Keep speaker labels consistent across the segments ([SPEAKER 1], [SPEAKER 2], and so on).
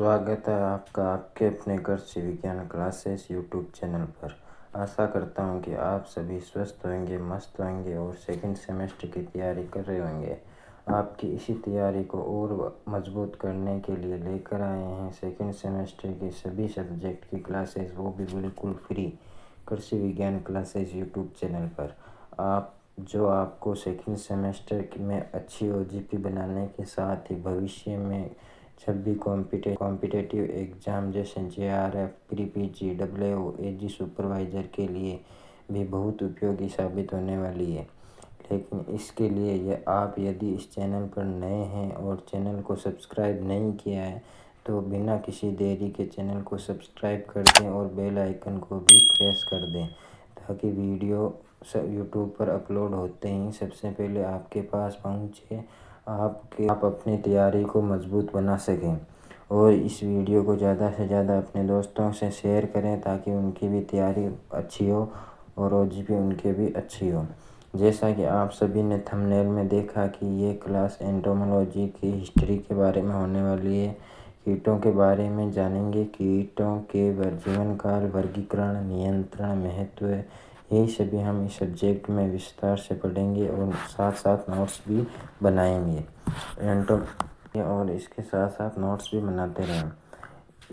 [SPEAKER 1] स्वागत है आपका आपके अपने कृषि विज्ञान क्लासेस यूट्यूब चैनल पर। आशा करता हूँ कि आप सभी स्वस्थ होंगे, मस्त होंगे और सेकंड सेमेस्टर की तैयारी कर रहे होंगे। आपकी इसी तैयारी को और मजबूत करने के लिए लेकर आए हैं सेकंड सेमेस्टर के सभी सब्जेक्ट की क्लासेस, वो भी बिल्कुल फ्री कृषि विज्ञान क्लासेस यूट्यूब चैनल पर। आपको सेकंड सेमेस्टर में अच्छी OGP बनाने के साथ ही भविष्य में जब भी कॉम्पिटिटिव एग्ज़ाम जैसे JRF, PPG, WO, AG supervisor के लिए भी बहुत उपयोगी साबित होने वाली है। लेकिन इसके लिए आप यदि इस चैनल पर नए हैं और चैनल को सब्सक्राइब नहीं किया है तो बिना किसी देरी के चैनल को सब्सक्राइब कर दें और बेल आइकन को भी प्रेस कर दें, ताकि वीडियो यूट्यूब पर अपलोड होते ही सबसे पहले आपके पास पहुँचे, आप अपनी तैयारी को मजबूत बना सकें। और इस वीडियो को ज़्यादा से ज़्यादा अपने दोस्तों से शेयर करें ताकि उनकी भी तैयारी अच्छी हो और OGP उनके भी अच्छी हो। जैसा कि आप सभी ने थंबनेल में देखा कि ये क्लास एंटोमोलॉजी की हिस्ट्री के बारे में होने वाली है। कीटों के बारे में जानेंगे, कीटों के जीवन काल, वर्गीकरण, नियंत्रण, महत्व, यही सभी हम इस सब्जेक्ट में विस्तार से पढ़ेंगे और साथ साथ नोट्स भी बनाएंगे और इसके साथ साथ नोट्स भी बनाते रहें।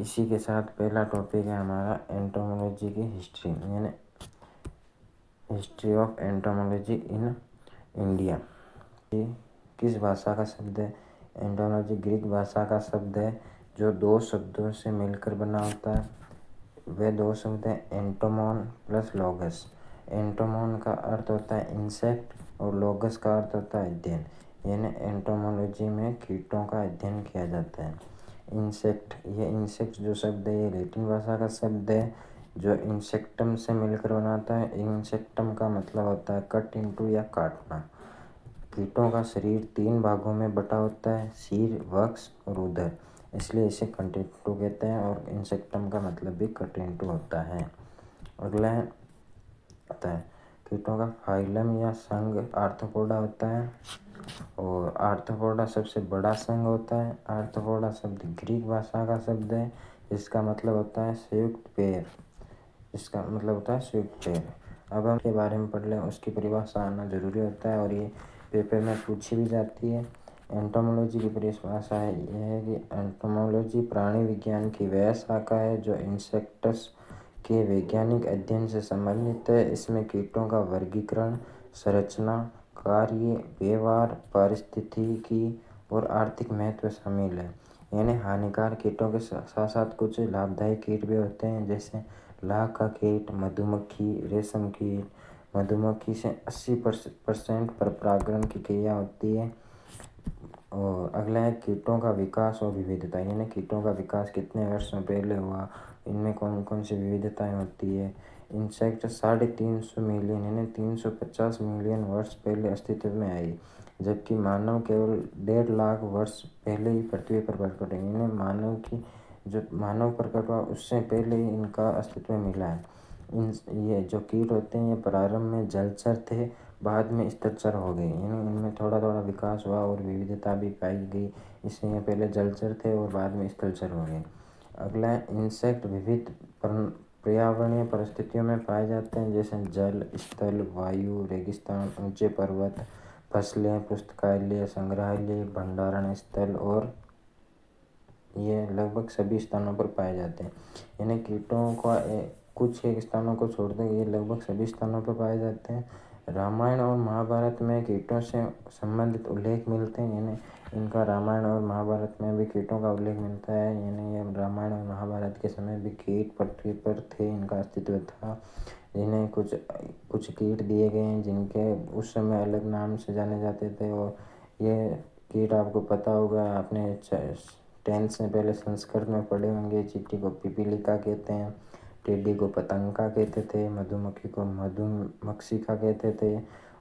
[SPEAKER 1] इसी के साथ पहला टॉपिक है हमारा एंटोमोलॉजी की हिस्ट्री, यानी history of entomology in India. ये किस भाषा का शब्द है? एंटोमोलॉजी ग्रीक भाषा का शब्द है जो दो शब्दों से मिलकर बना होता है। वे दो शब्द हैं एंटोमोन प्लस लोगस। एंटोमोन का अर्थ होता है इंसेक्ट और लोगस का अर्थ होता है अध्ययन। यानी एंटोमोलॉजी में कीटों का अध्ययन किया जाता है। इंसेक्ट जो शब्द है ये लैटिन भाषा का शब्द है जो इंसेक्टम से मिलकर बनाता है। इंसेक्टम का मतलब होता है कट इनटू या काटना। कीटों का शरीर 3 भागों में बटा होता है, सिर, वक्ष और उदर, इसलिए इसे कट इनटू कहते हैं और इंसेक्टम का मतलब भी कट इनटू होता है। अगला होता है कीटों का फाइलम या संघ आर्थ्रोपोडा होता है और आर्थ्रोपोडा सबसे बड़ा संघ होता है। आर्थ्रोपोडा शब्द ग्रीक भाषा का शब्द है, इसका मतलब होता है संयुक्त पैर। अब हम के बारे में पढ़ लें, उसकी परिभाषा आना जरूरी होता है और ये पेपर में पूछी भी जाती है। एंटोमोलॉजी की परिभाषा है यह है कि एंटोमोलॉजी प्राणी विज्ञान की वह शाखा है जो इंसेक्ट्स के वैज्ञानिक अध्ययन से संबंधित है। इसमें कीटों का वर्गीकरण, संरचना, कार्य, व्यवहार, पारिस्थितिकी और आर्थिक महत्व शामिल है। यानी हानिकारक कीटों के साथ साथ कुछ लाभदायक कीट भी होते हैं, जैसे लाख का कीट, मधुमक्खी, रेशम कीट। मधुमक्खी से 80% परपरागण की क्रिया होती है। और अगला है कीटों का विकास और विविधता, यानी कीटों का विकास कितने वर्षों पहले हुआ, इनमें कौन कौन सी विविधताएं होती है। इंसेक्ट 350 मिलियन यानी 350 मिलियन वर्ष पहले अस्तित्व में आई, जबकि मानव केवल 1.5 लाख वर्ष पहले ही पृथ्वी पर प्रकट हुए। यानी मानव प्रकट हुआ उससे पहले ही इनका अस्तित्व मिला है। ये जो कीट होते हैं ये प्रारंभ में जलचर थे, बाद में स्थलचर हो गए, यानी इनमें थोड़ा थोड़ा विकास हुआ और विविधता भी पाई गई। इससे ये पहले जलचर थे और बाद में स्थलचर हो गए। अगला इंसेक्ट विविध पर्यावरणीय परिस्थितियों में पाए जाते हैं, जैसे जल, स्थल, वायु, रेगिस्तान, ऊंचे पर्वत, फसलें, पुस्तकालय, संग्रहालय, भंडारण स्थल, और ये लगभग सभी स्थानों पर पाए जाते हैं। यानी कीटों का कुछ एक स्थानों को छोड़ दें ये लगभग सभी स्थानों पर पाए जाते हैं। रामायण और महाभारत में कीटों से संबंधित उल्लेख मिलते हैं, यानी इनका रामायण और महाभारत में भी कीटों का उल्लेख मिलता है। यानी ये रामायण और महाभारत के समय भी कीट पृथ्वी पर थे, इनका अस्तित्व था। जिन्हें कुछ कीट दिए गए हैं जिनके उस समय अलग नाम से जाने जाते थे। और ये कीट आपको पता होगा, आपने 10th से पहले संस्कृत में पढ़े होंगे। चींटी को पिपीलिका कहते हैं, टेडी को पतंगा कहते थे, मधुमक्खी को मधुमक्षिका कहते थे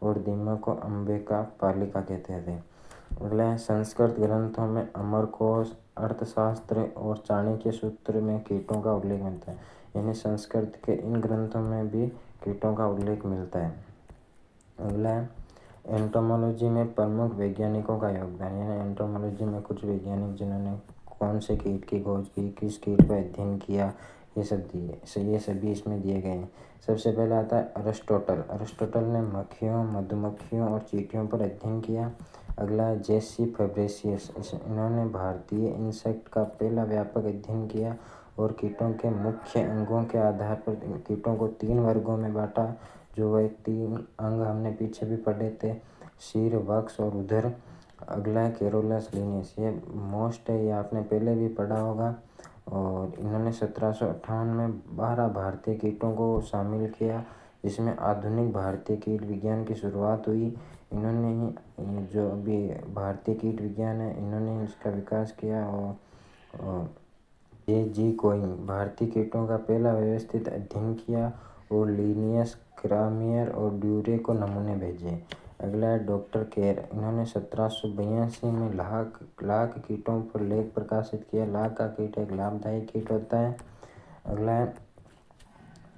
[SPEAKER 1] और दीमक को अंबिका पालिका कहते थे। अगला है संस्कृत ग्रंथों में अमरकोश, अर्थशास्त्र और चाणक्य सूत्र में कीटों का उल्लेख मिलता है। यानी संस्कृत के इन ग्रंथों में भी कीटों का उल्लेख मिलता है। अगला है एंटोमोलॉजी में प्रमुख वैज्ञानिकों का योगदान, यानी एंटोमोलॉजी में कुछ वैज्ञानिक जिन्होंने कौन से कीट की खोज की, किस कीट का अध्ययन किया, ये सभी इसमें दिए गए हैं। सबसे पहले आता है अरिस्टोटल। अरिस्टोटल ने मक्खियों, मधुमक्खियों और चींटियों पर अध्ययन किया। अगला है जे.सी. फैब्रेशियस। इन्होंने भारतीय इंसेक्ट का पहला व्यापक अध्ययन किया और कीटों के मुख्य अंगों के आधार पर कीटों को 3 वर्गों में बांटा, जो वह 3 अंग हमने पीछे भी पढ़े थे, सिर, वक्ष और उदर। अगला है कैरोलस लिनियस। ये मोस्ट है, ये आपने पहले भी पढ़ा होगा। और इन्होंने 1758 में 12 भारतीय कीटों को शामिल किया, जिसमें आधुनिक भारतीय कीट विज्ञान की शुरुआत हुई। इन्होंने ही जो अभी भारतीय कीट विज्ञान है, इन्होंने इसका विकास किया। और जे.जी. कोइन भारतीय कीटों का पहला व्यवस्थित अध्ययन किया और लिनियस, क्रामियर और ड्यूरे को नमूने भेजे। अगला है डॉक्टर केर। इन्होंने 1782 में लाख कीटों पर लेख प्रकाशित किया। लाख का कीट एक लाभदायक कीट होता है। अगला है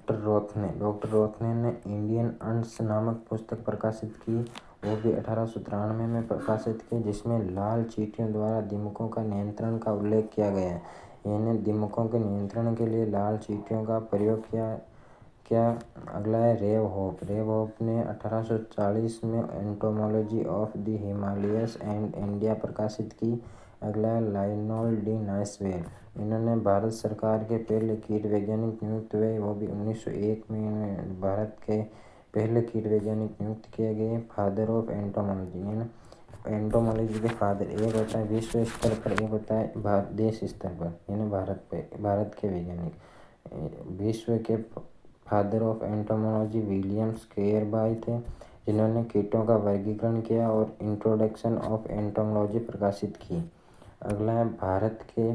[SPEAKER 1] डॉक्टर रोथने ने इंडियन अंट्स नामक पुस्तक प्रकाशित की, वो भी 1893 में प्रकाशित की, जिसमें लाल चींटियों द्वारा दीमकों का नियंत्रण का उल्लेख किया गया है। इन्होंने दीमकों के नियंत्रण के लिए लाल चींटियों का प्रयोग किया। अगला है रेव होप ने 1840 में entomology of the Himalayas and India प्रकाशित की। अगला है लायनोल डी नाइसवेल। इन्होंने भारत सरकार के पहले कीट वैज्ञानिक नियुक्त हुए, वो भी 1901 में इन्हें भारत के पहले कीट वैज्ञानिक नियुक्त किए गए। Father of entomology. एंटोमोलॉजी के फादर एक होता है विश्व स्तर पर, एक होता है देश स्तर पर, यानी भारत के वैज्ञानिक। विश्व के फादर ऑफ एंटोमोलॉजी विलियम स्केयरबाई थे, जिन्होंने कीटों का वर्गीकरण किया और इंट्रोडक्शन ऑफ एंटोमोलॉजी प्रकाशित की। अगला है भारत के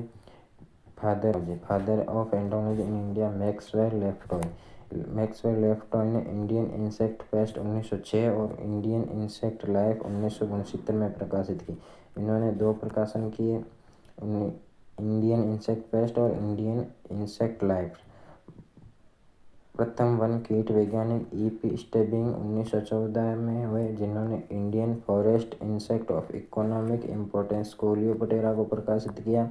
[SPEAKER 1] father of entomology in India Maxwell Lefroy ने इंडियन इंसेक्ट पेस्ट 1906 और इंडियन इंसेक्ट लाइफ 1969 में प्रकाशित की। इन्होंने 2 प्रकाशन किए, इंडियन इंसेक्ट पेस्ट और इंडियन इंसेक्ट लाइफ। प्रथम वन कीट वैज्ञानिक E.P. स्टेबिंग 1914 में हुए, जिन्होंने Indian forest insect of economic importance Coleoptera को प्रकाशित किया।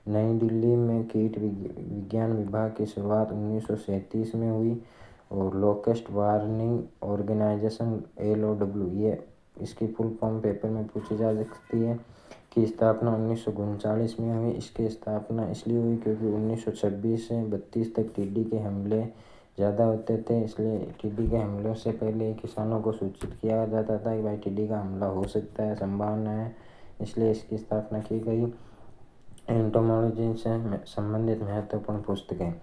[SPEAKER 1] नई दिल्ली में कीट विज्ञान विभाग की शुरुआत 1937 में हुई। और लोकेस्ट वार्निंग ऑर्गेनाइजेशन LOW, ये इसकी फुल फॉर्म पेपर में पूछी जा सकती है, की स्थापना 1939 में हुई। इसकी स्थापना इसलिए हुई क्योंकि 1926 से 32 तक टिड्डी के हमले ज़्यादा होते थे, इसलिए टिड्डी के हमलों से पहले किसानों को सूचित किया जाता था कि भाई टिड्डी का हमला हो सकता है, संभावना है, इसलिए इसकी स्थापना की गई। एंटोमोलॉजी से संबंधित महत्वपूर्ण पुस्तकें: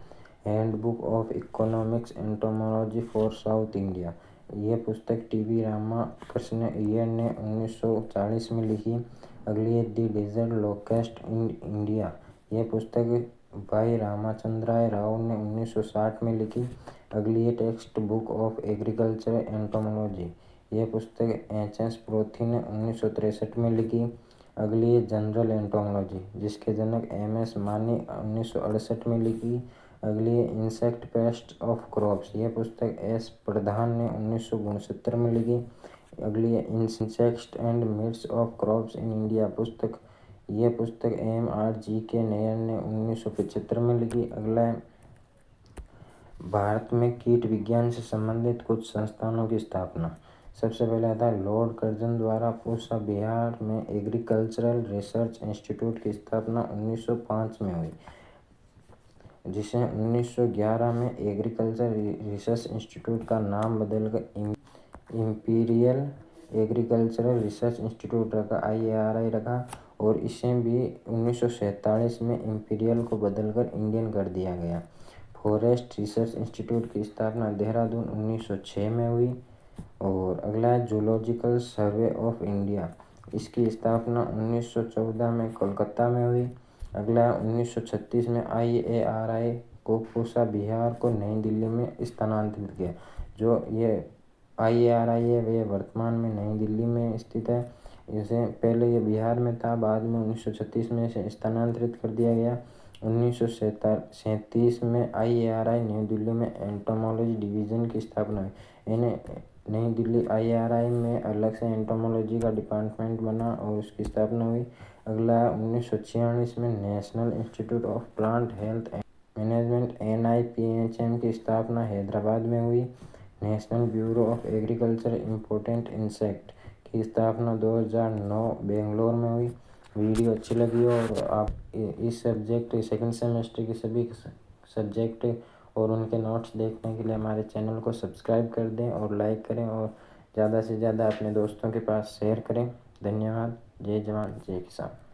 [SPEAKER 1] handbook of economics entomology for south India, ये पुस्तक टी.वी. रामाकृष्ण अय्यर ने 1940 में लिखी। अगली है द डेजर्ट लोकेस्ट इन इंडिया, ये पुस्तक भाई रामचंद्र राव ने 1960 में लिखी। अगली है text book of agriculture entomology, ये पुस्तक H.S. प्रोथी ने 1963 में लिखी। अगली है जनरल एंटोमोलॉजी, जिसके जनक M.S. मानी 1968 में लिखी। अगली है इंसेक्ट पेस्ट ऑफ क्रॉप्स, ये पुस्तक S. प्रधान ने 1969 में लिखी। अगली है insects and mites of crops in India पुस्तक, ये पुस्तक M.R.G.K. नैयर ने 1975 में लिखी। अगला है भारत में कीट विज्ञान से संबंधित कुछ संस्थानों की स्थापना। सबसे पहले आता है लॉर्ड कर्जन द्वारा पूसा बिहार में एग्रीकल्चरल रिसर्च इंस्टीट्यूट की स्थापना 1905 में हुई, जिसे 1911 में एग्रीकल्चर रिसर्च इंस्टीट्यूट का नाम बदलकर इंपीरियल एग्रीकल्चरल रिसर्च इंस्टीट्यूट रखा, IARI रखा। और इसे भी 1947 में इंपीरियल को बदलकर इंडियन कर दिया गया। फॉरेस्ट रिसर्च इंस्टीट्यूट की स्थापना देहरादून 1906 में हुई। और अगला है जूलॉजिकल सर्वे ऑफ इंडिया, इसकी स्थापना 1914 में कोलकाता में हुई। अगला है 1936 में IARI को पूसा बिहार को नई दिल्ली में स्थानांतरित किया। जो ये IARI है वह वर्तमान में नई दिल्ली में स्थित है। इसे पहले ये बिहार में था, बाद में 1936 में इसे स्थानांतरित कर दिया गया। 1937 में IARI नई दिल्ली में एंटोमोलॉजी डिवीज़न की स्थापना हुई। इन्हें नई दिल्ली IARI में अलग से एंटोमोलॉजी का डिपार्टमेंट बना और उसकी स्थापना हुई। अगला 1946 में national institute of plant health and management NIPHM की स्थापना हैदराबाद में हुई। National bureau of agriculture important insect की स्थापना 2009 बेंगलोर में हुई। वीडियो अच्छी लगी हो और आप इस सब्जेक्ट सेकंड सेमेस्टर के सभी सब्जेक्ट और उनके नोट्स देखने के लिए हमारे चैनल को सब्सक्राइब कर दें और लाइक करें और ज़्यादा से ज़्यादा अपने दोस्तों के पास शेयर करें। धन्यवाद। जय जवान जय किसान।